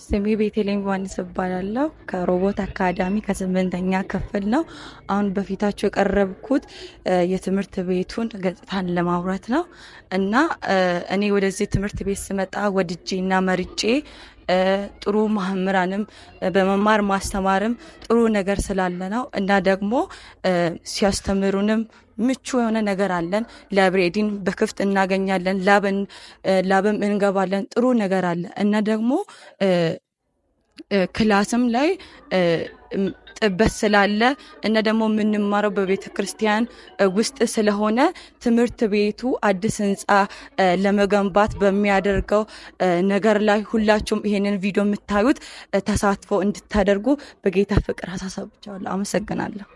ስሜ ቤቴሌም ዮሐንስ እባላለሁ። ከሮቦት አካዳሚ ከስምንተኛ ክፍል ነው። አሁን በፊታችሁ የቀረብኩት የትምህርት ቤቱን ገጽታን ለማውራት ነው እና እኔ ወደዚህ ትምህርት ቤት ስመጣ ወድጄና መርጬ ጥሩ መምህራንም በመማር ማስተማርም ጥሩ ነገር ስላለ ነው እና ደግሞ ሲያስተምሩንም ምቹ የሆነ ነገር አለን። ላይብሬሪን በክፍት እናገኛለን። ላብም እንገባለን። ጥሩ ነገር አለ እና ደግሞ ክላስም ላይ ጥበት ስላለ እና ደግሞ የምንማረው በቤተ ክርስቲያን ውስጥ ስለሆነ ትምህርት ቤቱ አዲስ ህንፃ ለመገንባት በሚያደርገው ነገር ላይ ሁላችሁም ይሄንን ቪዲዮ የምታዩት ተሳትፎ እንድታደርጉ በጌታ ፍቅር አሳስባችኋለሁ። አመሰግናለሁ።